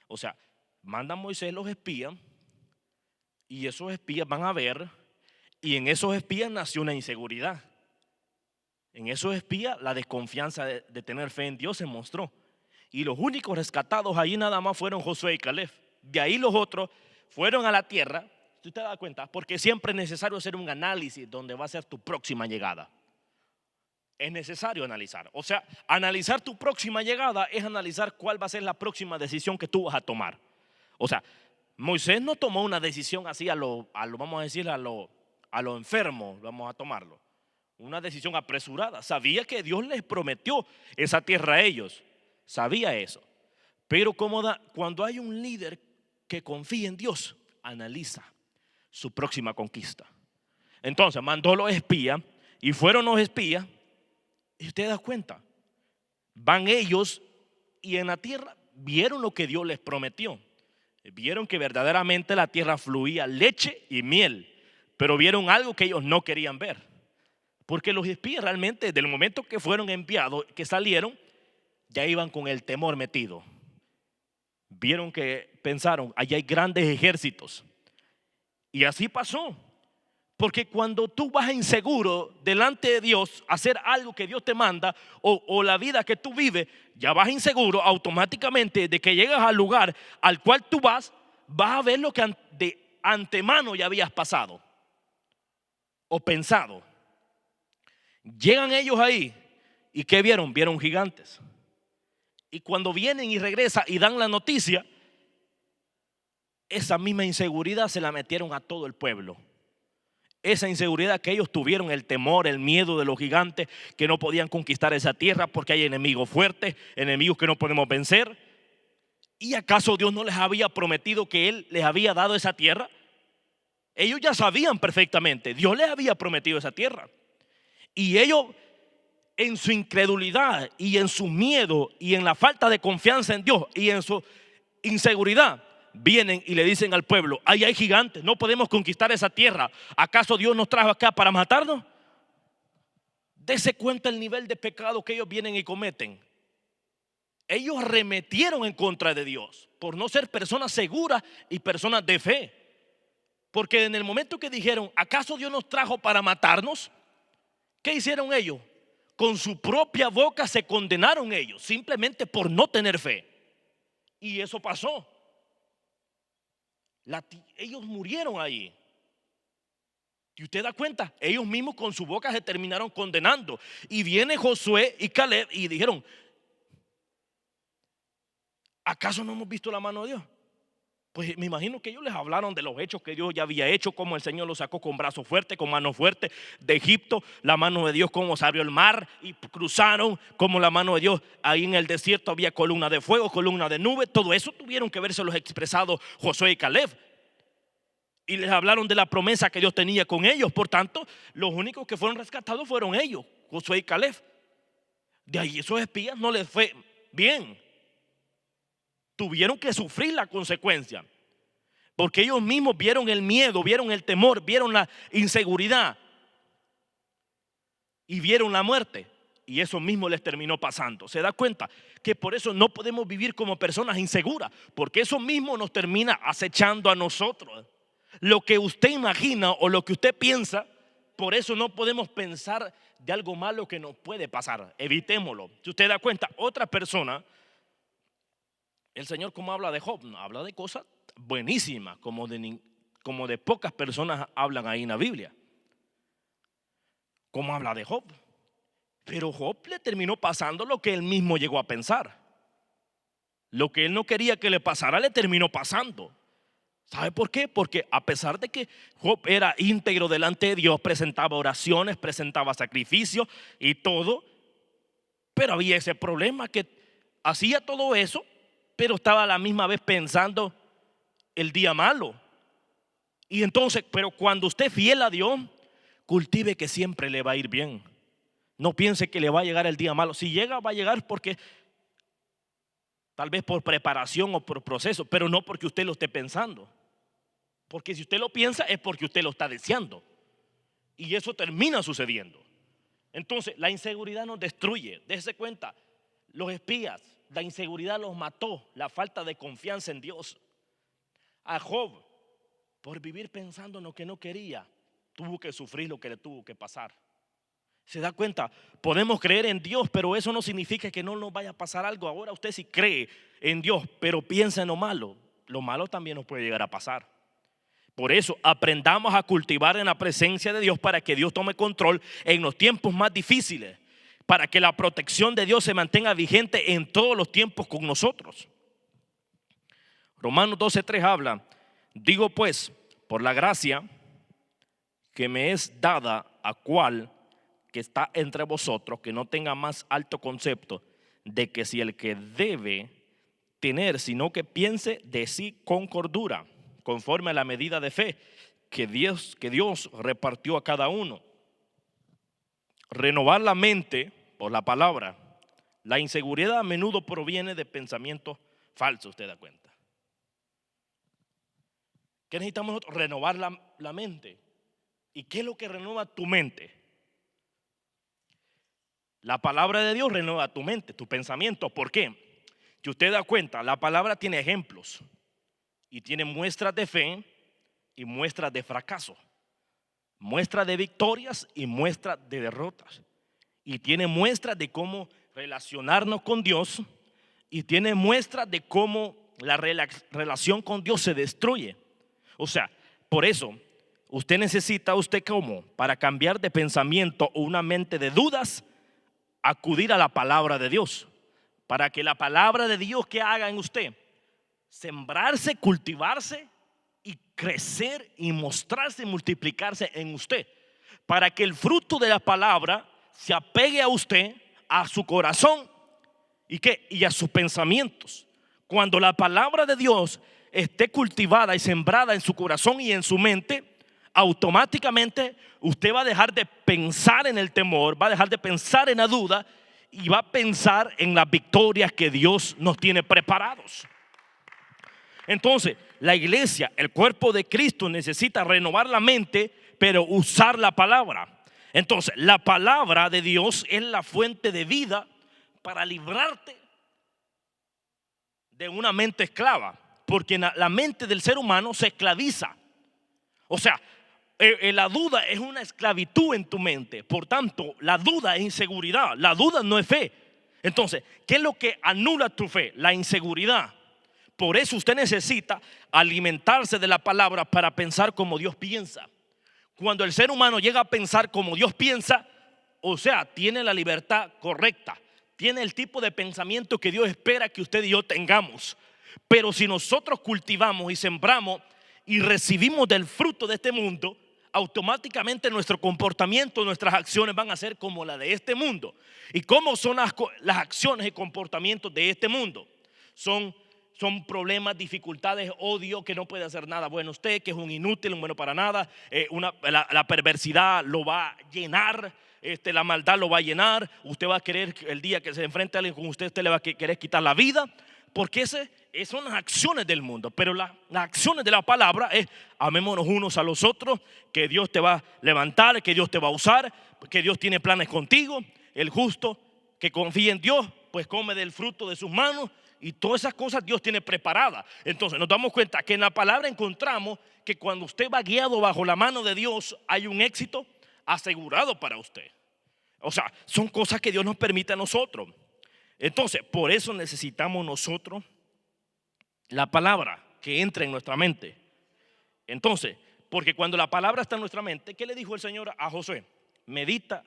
O sea, manda a Moisés los espías y esos espías van a ver, y en esos espías nació una inseguridad. En esos espías la desconfianza de tener fe en Dios se mostró. Y los únicos rescatados ahí nada más fueron Josué y Caleb. De ahí los otros fueron a la tierra. ¿Usted te da cuenta? Porque siempre es necesario hacer un análisis donde va a ser tu próxima llegada. Es necesario analizar. O sea, analizar tu próxima llegada es analizar cuál va a ser la próxima decisión que tú vas a tomar. O sea, Moisés no tomó una decisión así vamos a decir, a lo enfermo, vamos a tomarlo. Una decisión apresurada. Sabía que Dios les prometió esa tierra a ellos. Sabía eso. Pero cuando hay un líder que confía en Dios, analiza su próxima conquista. Entonces mandó los espías y fueron los espías. Y usted da cuenta, van ellos y en la tierra vieron lo que Dios les prometió. Vieron que verdaderamente la tierra fluía leche y miel. pero vieron algo que ellos no querían ver. Porque los espías realmente, desde el momento que fueron enviados, que salieron, ya iban con el temor metido. Vieron que pensaron, allá hay grandes ejércitos. Y así pasó. Porque cuando tú vas inseguro delante de Dios a hacer algo que Dios te manda o la vida que tú vives, ya vas inseguro automáticamente de que llegas al lugar al cual tú vas a ver lo que de antemano ya habías pasado o pensado. Llegan ellos ahí y ¿qué vieron? Vieron gigantes. Y cuando vienen y regresan y dan la noticia, esa misma inseguridad se la metieron a todo el pueblo. Esa inseguridad que ellos tuvieron, el temor, el miedo de los gigantes, que no podían conquistar esa tierra porque hay enemigos fuertes, enemigos que no podemos vencer. ¿Y acaso Dios no les había prometido que Él les había dado esa tierra? Ellos ya sabían perfectamente, Dios les había prometido esa tierra. Y ellos, en su incredulidad y en su miedo y en la falta de confianza en Dios y en su inseguridad, vienen y le dicen al pueblo: ahí hay gigantes, no podemos conquistar esa tierra. ¿Acaso Dios nos trajo acá para matarnos? Dese cuenta el nivel de pecado que ellos vienen y cometen. Ellos arremetieron en contra de Dios por no ser personas seguras y personas de fe. Porque en el momento que dijeron: ¿acaso Dios nos trajo para matarnos? ¿Qué hicieron ellos? Con su propia boca se condenaron ellos, simplemente por no tener fe. Y eso pasó. Ellos murieron ahí. Y usted da cuenta, ellos mismos con su boca se terminaron condenando. Y viene Josué y Caleb y dijeron: ¿acaso no hemos visto la mano de Dios? Pues me imagino que ellos les hablaron de los hechos que Dios ya había hecho, cómo el Señor los sacó con brazo fuerte, con mano fuerte de Egipto, la mano de Dios, cómo se abrió el mar y cruzaron, como la mano de Dios ahí en el desierto había columna de fuego, columna de nube. Todo eso tuvieron que verse los expresados Josué y Caleb. Y les hablaron de la promesa que Dios tenía con ellos. Por tanto, los únicos que fueron rescatados fueron ellos, Josué y Caleb. De ahí esos espías no les fue bien. Tuvieron que sufrir la consecuencia. Porque ellos mismos vieron el miedo, vieron el temor, vieron la inseguridad. Y vieron la muerte. Y eso mismo les terminó pasando. ¿Se da cuenta? Que por eso no podemos vivir como personas inseguras. Porque eso mismo nos termina acechando a nosotros. Lo que usted imagina o lo que usted piensa, por eso no podemos pensar de algo malo que nos puede pasar. Evitémoslo. Si usted da cuenta, otra persona, el Señor, como habla de Job, habla de cosas buenísimas, como de pocas personas hablan ahí en la Biblia. Como habla de Job. Pero Job le terminó pasando lo que él mismo llegó a pensar. Lo que él no quería que le pasara le terminó pasando. ¿Sabe por qué? Porque a pesar de que Job era íntegro delante de Dios, presentaba oraciones, presentaba sacrificios y todo, pero había ese problema que hacía todo eso, pero estaba a la misma vez pensando el día malo. Y entonces, pero cuando usted es fiel a Dios, cultive que siempre le va a ir bien. No piense que le va a llegar el día malo. Si llega, va a llegar porque tal vez por preparación o por proceso, pero no porque usted lo esté pensando. Porque si usted lo piensa es porque usted lo está deseando. Y eso termina sucediendo. Entonces la inseguridad nos destruye. Déjese cuenta, los espías, la inseguridad los mató. La falta de confianza en Dios. A Job, por vivir pensando en lo que no quería, tuvo que sufrir lo que le tuvo que pasar. ¿Se da cuenta? Podemos creer en Dios, pero eso no significa que no nos vaya a pasar algo. Ahora usted sí cree en Dios, pero piensa en lo malo también nos puede llegar a pasar. Por eso aprendamos a cultivar en la presencia de Dios para que Dios tome control en los tiempos más difíciles, para que la protección de Dios se mantenga vigente en todos los tiempos con nosotros. Romanos 12:3 habla: digo pues, por la gracia que me es dada a cual que está entre vosotros, que no tenga más alto concepto de que si el que debe tener, sino que piense de sí con cordura, conforme a la medida de fe que Dios repartió a cada uno. Renovar la mente por la palabra. La inseguridad a menudo proviene de pensamientos falsos, usted da cuenta. ¿Qué necesitamos nosotros? Renovar la mente. ¿Y qué es lo que renueva tu mente? La palabra de Dios renueva tu mente, tu pensamiento. ¿Por qué? Si usted da cuenta, la palabra tiene ejemplos y tiene muestras de fe y muestras de fracaso, muestras de victorias y muestras de derrotas. Y tiene muestras de cómo relacionarnos con Dios y tiene muestras de cómo la relación con Dios se destruye. O sea, por eso usted como para cambiar de pensamiento o una mente de dudas, acudir a la palabra de Dios, para que la palabra de Dios que haga en usted, sembrarse, cultivarse y crecer y mostrarse y multiplicarse en usted, para que el fruto de la palabra se apegue a usted, a su corazón y a sus pensamientos. Cuando la palabra de Dios esté cultivada y sembrada en su corazón y en su mente, automáticamente usted va a dejar de pensar en el temor, va a dejar de pensar en la duda y va a pensar en las victorias que Dios nos tiene preparados. Entonces, la iglesia, el cuerpo de Cristo, necesita renovar la mente, pero usar la palabra. Entonces, la palabra de Dios es la fuente de vida para librarte de una mente esclava, porque la mente del ser humano se esclaviza. O sea, la duda es una esclavitud en tu mente. Por tanto, la duda es inseguridad. La duda no es fe. Entonces, ¿qué es lo que anula tu fe? La inseguridad. Por eso usted necesita alimentarse de la palabra para pensar como Dios piensa. Cuando el ser humano llega a pensar como Dios piensa, o sea, tiene la libertad correcta, tiene el tipo de pensamiento que Dios espera que usted y yo tengamos. Pero si nosotros cultivamos y sembramos y recibimos del fruto de este mundo, automáticamente nuestro comportamiento, nuestras acciones van a ser como la de este mundo. ¿Y cómo son las acciones y comportamientos de este mundo? Son problemas, dificultades, odio, que no puede hacer nada bueno usted, que es un inútil, un bueno para nada. La perversidad lo va a llenar, la maldad lo va a llenar. Usted va a querer, el día que se enfrente a alguien con usted le va a querer quitar la vida, porque esas son las acciones del mundo. Pero las acciones de la palabra es: amémonos unos a los otros, que Dios te va a levantar, que Dios te va a usar, que Dios tiene planes contigo. El justo que confía en Dios, pues come del fruto de sus manos. Y todas esas cosas Dios tiene preparadas. Entonces nos damos cuenta que en la palabra encontramos que cuando usted va guiado bajo la mano de Dios, hay un éxito asegurado para usted. O sea, son cosas que Dios nos permite a nosotros. Entonces, por eso necesitamos nosotros la palabra que entre en nuestra mente. Entonces, porque cuando la palabra está en nuestra mente, ¿qué le dijo el Señor a Josué? Medita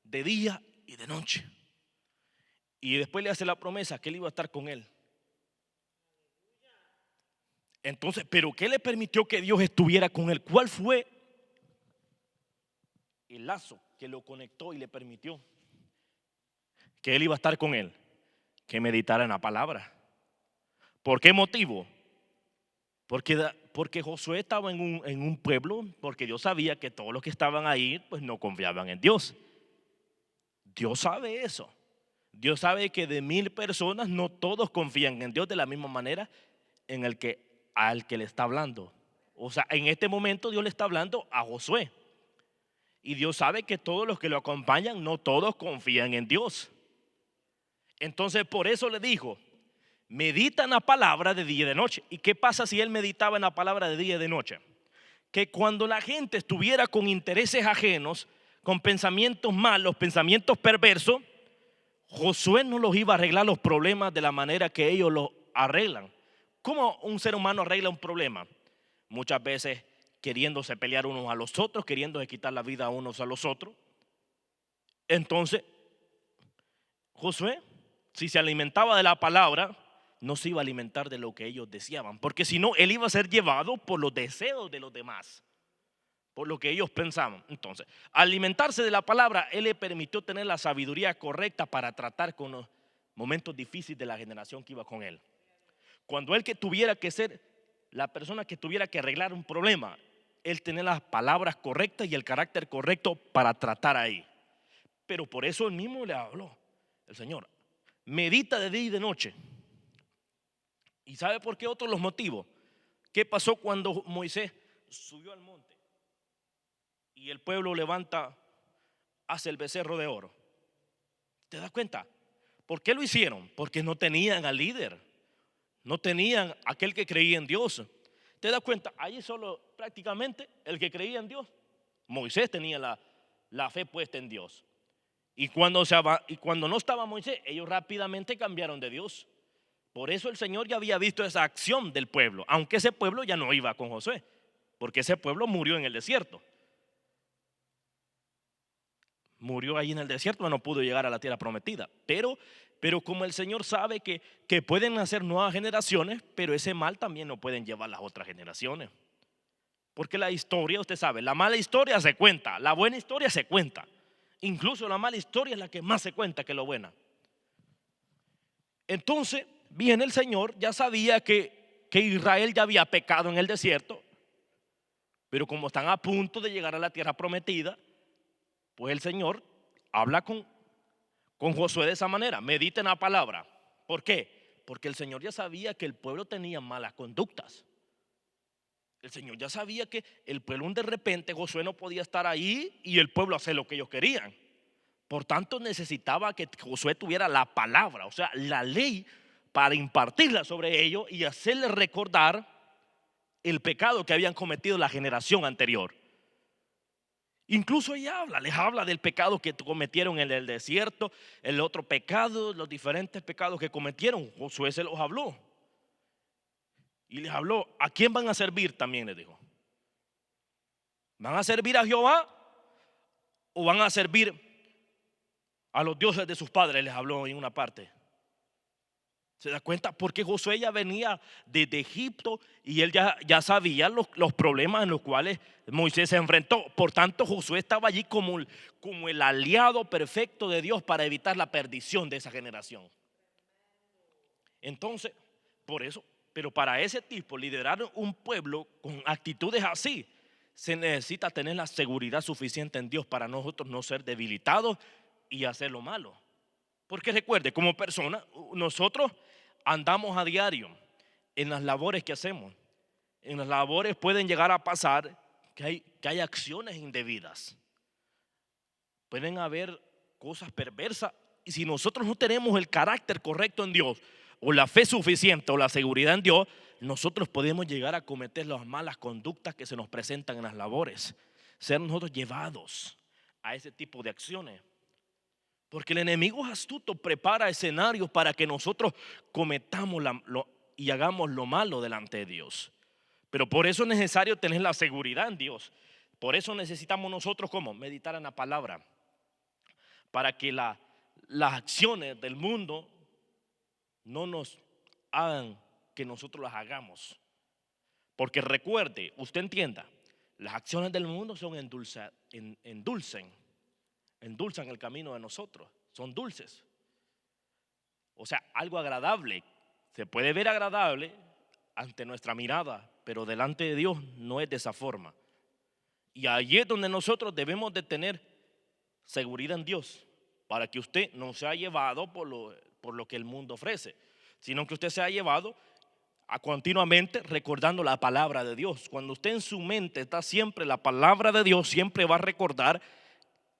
de día y de noche. Y después le hace la promesa que él iba a estar con él. Entonces, ¿pero qué le permitió que Dios estuviera con él? ¿Cuál fue el lazo que lo conectó y le permitió que él iba a estar con él? Que meditara en la palabra. ¿Por qué motivo? Porque Josué estaba en un pueblo, porque Dios sabía que todos los que estaban ahí pues no confiaban en Dios. Dios sabe eso. Dios sabe que de 1000 personas no todos confían en Dios de la misma manera al que le está hablando. O sea, en este momento Dios le está hablando a Josué. Y Dios sabe que todos los que lo acompañan no todos confían en Dios. Entonces por eso le dijo: medita en la palabra de día y de noche. ¿Y qué pasa si él meditaba en la palabra de día y de noche? Que cuando la gente estuviera con intereses ajenos, con pensamientos malos, pensamientos perversos, Josué no los iba a arreglar los problemas de la manera que ellos los arreglan. ¿Cómo un ser humano arregla un problema? Muchas veces queriéndose pelear unos a los otros, queriéndose quitar la vida a unos a los otros. Entonces, Josué, si se alimentaba de la palabra, no se iba a alimentar de lo que ellos deseaban, porque si no, él iba a ser llevado por los deseos de los demás, por lo que ellos pensaban. Entonces, alimentarse de la palabra, él le permitió tener la sabiduría correcta para tratar con los momentos difíciles de la generación que iba con él. Cuando él que tuviera que ser la persona que tuviera que arreglar un problema, él tenía las palabras correctas y el carácter correcto para tratar ahí. Pero por eso él mismo le habló el Señor: medita de día y de noche. ¿Y sabe por qué otros los motivos? ¿Qué pasó cuando Moisés subió al monte? y el pueblo levanta, hace el becerro de oro. ¿Te das cuenta? ¿Por qué lo hicieron? Porque no tenían al líder, no tenían aquel que creía en Dios. ¿Te das cuenta? Ahí solo prácticamente el que creía en Dios. Moisés tenía la fe puesta en Dios. Y cuando no estaba Moisés, ellos rápidamente cambiaron de Dios. Por eso el Señor ya había visto esa acción del pueblo, aunque ese pueblo ya no iba con Josué, porque ese pueblo murió en el desierto. Murió ahí en el desierto, no pudo llegar a la tierra prometida. Pero como el Señor sabe que pueden nacer nuevas generaciones, pero ese mal también no pueden llevar las otras generaciones. Porque la historia, usted sabe, la mala historia se cuenta, la buena historia se cuenta. Incluso la mala historia es la que más se cuenta que lo buena. Entonces viene el Señor, ya sabía que Israel ya había pecado en el desierto, pero como están a punto de llegar a la tierra prometida, pues el Señor habla con Josué de esa manera. Mediten la palabra. ¿Por qué? Porque el Señor ya sabía que el pueblo tenía malas conductas. El Señor ya sabía que el pueblo de repente Josué no podía estar ahí y el pueblo hacer lo que ellos querían. Por tanto necesitaba que Josué tuviera la palabra, o sea, la ley, para impartirla sobre ellos y hacerles recordar el pecado que habían cometido la generación anterior. Incluso ella les habla del pecado que cometieron en el desierto, el otro pecado, los diferentes pecados que cometieron. Josué se los habló. Y les habló, ¿a quién van a servir? También les dijo. ¿Van a servir a Jehová o van a servir a los dioses de sus padres? Les habló en una parte. ¿Se da cuenta? Porque Josué ya venía desde Egipto y él ya sabía los problemas en los cuales Moisés se enfrentó. Por tanto, Josué estaba allí como el aliado perfecto de Dios para evitar la perdición de esa generación. Entonces, por eso, pero para ese tipo, liderar un pueblo con actitudes así, se necesita tener la seguridad suficiente en Dios para nosotros no ser debilitados y hacer lo malo. Porque recuerde, como persona, nosotros andamos a diario en las labores que hacemos. En las labores pueden llegar a pasar que hay acciones indebidas. Pueden haber cosas perversas. Y si nosotros no tenemos el carácter correcto en Dios, o la fe suficiente, o la seguridad en Dios, nosotros podemos llegar a cometer las malas conductas que se nos presentan en las labores. Ser nosotros llevados a ese tipo de acciones. Porque el enemigo es astuto, prepara escenarios para que nosotros cometamos y hagamos lo malo delante de Dios. Pero por eso es necesario tener la seguridad en Dios. Por eso necesitamos nosotros, ¿cómo? Meditar en la palabra. Para que las acciones del mundo no nos hagan que nosotros las hagamos. Porque recuerde, usted entienda, las acciones del mundo son endulzan el camino de nosotros, son dulces. O sea, algo agradable, se puede ver agradable ante nuestra mirada, pero delante de Dios no es de esa forma. Y allí es donde nosotros debemos de tener seguridad en Dios, para que usted no sea llevado por lo que el mundo ofrece, sino que usted sea llevado a continuamente recordando la palabra de Dios. Cuando usted en su mente está siempre la palabra de Dios, siempre va a recordar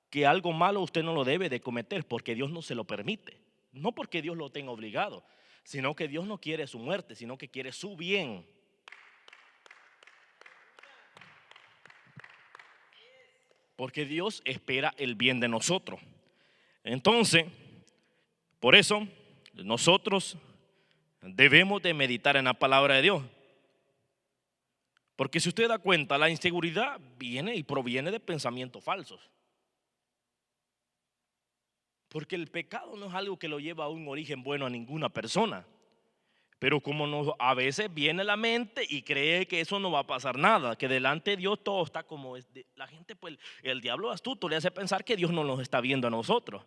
que algo malo usted no lo debe de cometer, porque Dios no se lo permite. No porque Dios lo tenga obligado, sino que Dios no quiere su muerte, sino que quiere su bien. Porque Dios espera el bien de nosotros. Entonces, por eso nosotros debemos de meditar en la palabra de Dios. Porque si usted da cuenta, la inseguridad viene y proviene de pensamientos falsos. Porque el pecado no es algo que lo lleva a un origen bueno a ninguna persona. Pero como a veces viene la mente y cree que eso no va a pasar nada, que delante de Dios todo está como es la gente, pues el diablo astuto le hace pensar que Dios no nos está viendo a nosotros.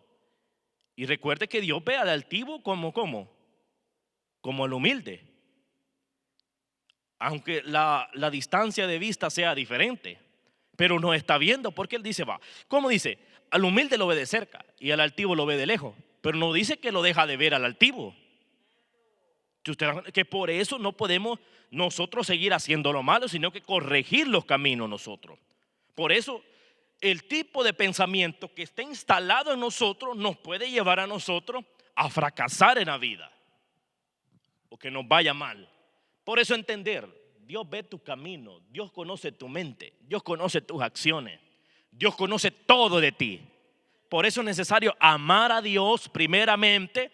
Y recuerde que Dios ve al altivo como al humilde. Aunque la distancia de vista sea diferente, pero nos está viendo, porque Él dice, ¿cómo dice? Al humilde lo ve de cerca y al altivo lo ve de lejos, pero no dice que lo deja de ver al altivo. Que por eso no podemos nosotros seguir haciendo lo malo, sino que corregir los caminos nosotros. Por eso el tipo de pensamiento que está instalado en nosotros nos puede llevar a nosotros a fracasar en la vida o que nos vaya mal. Por eso entender, Dios ve tu camino, Dios conoce tu mente, Dios conoce tus acciones, Dios conoce todo de ti. Por eso es necesario amar a Dios primeramente,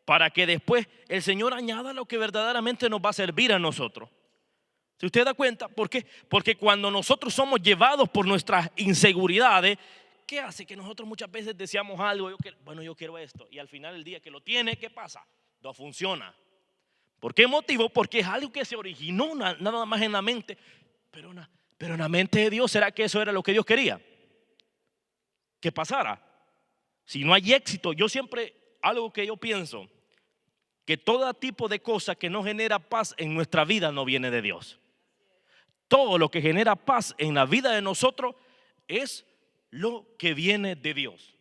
para que después el Señor añada lo que verdaderamente nos va a servir a nosotros. Si usted da cuenta, ¿por qué? Porque cuando nosotros somos llevados por nuestras inseguridades, ¿qué hace? Que nosotros muchas veces deseamos algo, yo quiero esto, y al final del día que lo tiene, ¿qué pasa? No funciona. ¿Por qué motivo? Porque es algo que se originó nada más en la mente, pero en la mente de Dios, ¿será que eso era lo que Dios quería que pasara? Si no hay éxito, yo siempre, algo que yo pienso, que todo tipo de cosa que no genera paz en nuestra vida no viene de Dios. Todo lo que genera paz en la vida de nosotros es lo que viene de Dios.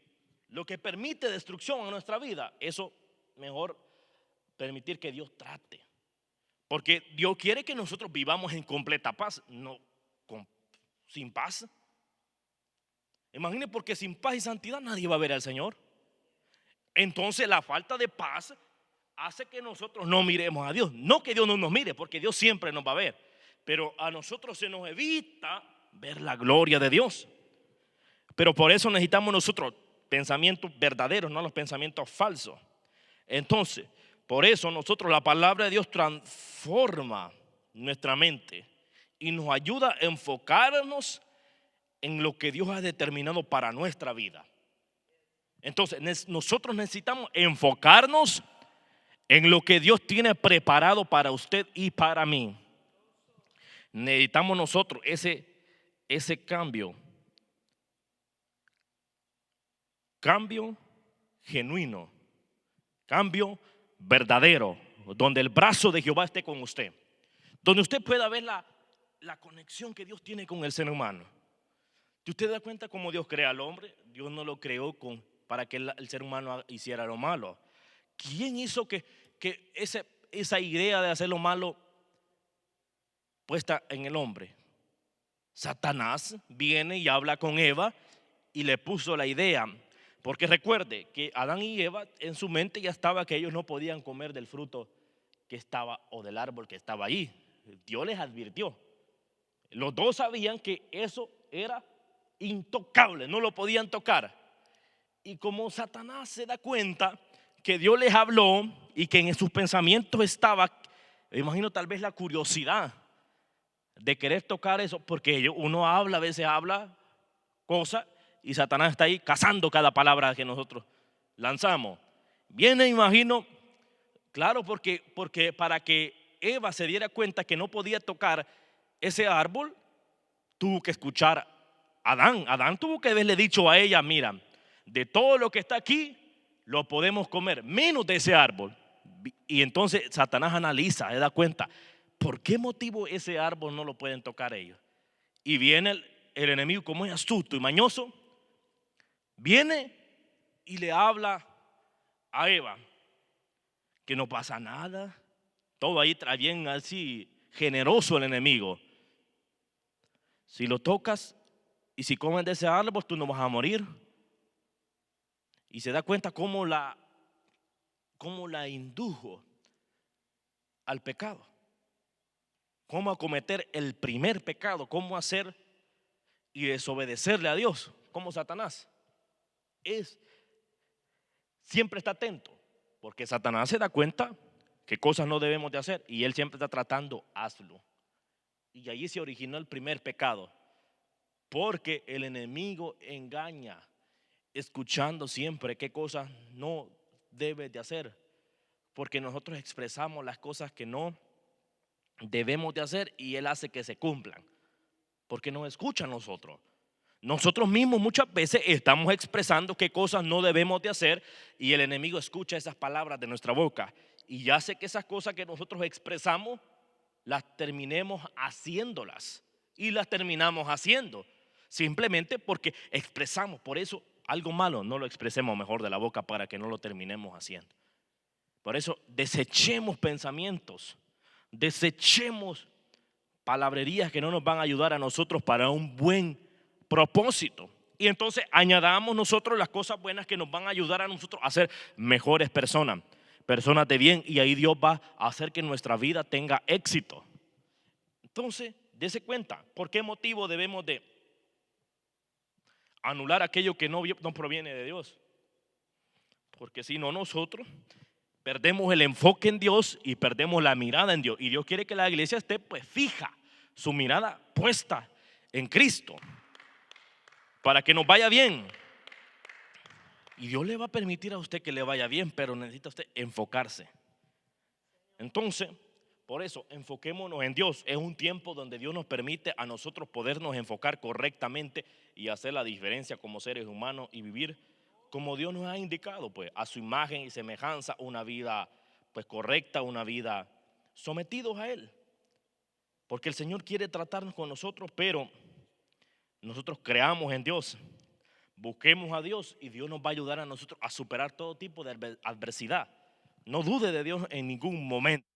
Lo que permite destrucción en nuestra vida, eso mejor permitir que Dios trate. Porque Dios quiere que nosotros vivamos en completa paz, no sin paz. Imagine, porque sin paz y santidad nadie va a ver al Señor. Entonces la falta de paz hace que nosotros no miremos a Dios. No que Dios no nos mire, porque Dios siempre nos va a ver, pero a nosotros se nos evita ver la gloria de Dios. Pero por eso necesitamos nosotros pensamientos verdaderos, no los pensamientos falsos. Entonces, por eso nosotros, la palabra de Dios transforma nuestra mente y nos ayuda a enfocarnos en lo que Dios ha determinado para nuestra vida. Entonces nosotros necesitamos enfocarnos en lo que Dios tiene preparado para usted y para mí. Necesitamos nosotros ese cambio genuino, cambio verdadero, donde el brazo de Jehová esté con usted, donde usted pueda ver la conexión que Dios tiene con el ser humano. Si usted da cuenta cómo Dios crea al hombre, Dios no lo creó para que el ser humano hiciera lo malo. ¿Quién hizo que esa idea de hacer lo malo puesta en el hombre? Satanás viene y habla con Eva y le puso la idea. Porque recuerde que Adán y Eva, en su mente ya estaba que ellos no podían comer del fruto que estaba o del árbol que estaba ahí. Dios les advirtió. Los dos sabían que eso era intocable, no lo podían tocar. Y como Satanás se da cuenta que Dios les habló y que en sus pensamientos estaba, me imagino, tal vez la curiosidad de querer tocar eso, porque uno habla, a veces habla cosas y Satanás está ahí cazando cada palabra que nosotros lanzamos. Viene, imagino, claro, porque para que Eva se diera cuenta que no podía tocar ese árbol, tuvo que escuchar a Adán. Adán tuvo que haberle dicho a ella: mira, de todo lo que está aquí lo podemos comer, menos de ese árbol. Y entonces Satanás analiza, se da cuenta, ¿por qué motivo ese árbol no lo pueden tocar ellos? Y viene el enemigo, como es astuto y mañoso, viene y le habla a Eva que no pasa nada. Todo ahí trae bien así generoso el enemigo. Si lo tocas y si comes de ese árbol, tú no vas a morir. Y se da cuenta cómo la indujo al pecado, cómo a cometer el primer pecado, cómo hacer y desobedecerle a Dios, como Satanás siempre está atento, porque Satanás se da cuenta que cosas no debemos de hacer y él siempre está tratando, hazlo. Y allí se originó el primer pecado, porque el enemigo engaña, escuchando siempre qué cosas no debes de hacer, porque nosotros expresamos las cosas que no debemos de hacer y él hace que se cumplan, porque nos escucha a nosotros. Nosotros mismos muchas veces estamos expresando qué cosas no debemos de hacer y el enemigo escucha esas palabras de nuestra boca y hace que esas cosas que nosotros expresamos las terminemos haciéndolas y las terminamos haciendo simplemente porque expresamos. Por eso algo malo no lo expresemos mejor de la boca para que no lo terminemos haciendo. Por eso desechemos pensamientos, desechemos palabrerías que no nos van a ayudar a nosotros para un buen propósito. y entonces añadamos nosotros las cosas buenas que nos van a ayudar a nosotros a ser mejores personas, personas de bien, y ahí Dios va a hacer que nuestra vida tenga éxito. Entonces, dése cuenta, ¿por qué motivo debemos de anular aquello que no proviene de Dios? Porque si no, nosotros perdemos el enfoque en Dios y perdemos la mirada en Dios. Y Dios quiere que la iglesia esté pues fija, su mirada puesta en Cristo, para que nos vaya bien. Y Dios le va a permitir a usted que le vaya bien, pero necesita usted enfocarse. Entonces, por eso, enfoquémonos en Dios. Es un tiempo donde Dios nos permite a nosotros podernos enfocar correctamente y hacer la diferencia como seres humanos y vivir como Dios nos ha indicado, pues a su imagen y semejanza, una vida pues correcta, una vida sometidos a Él. Porque el Señor quiere tratarnos con nosotros, pero nosotros creamos en Dios, busquemos a Dios y Dios nos va a ayudar a nosotros a superar todo tipo de adversidad. No dude de Dios en ningún momento.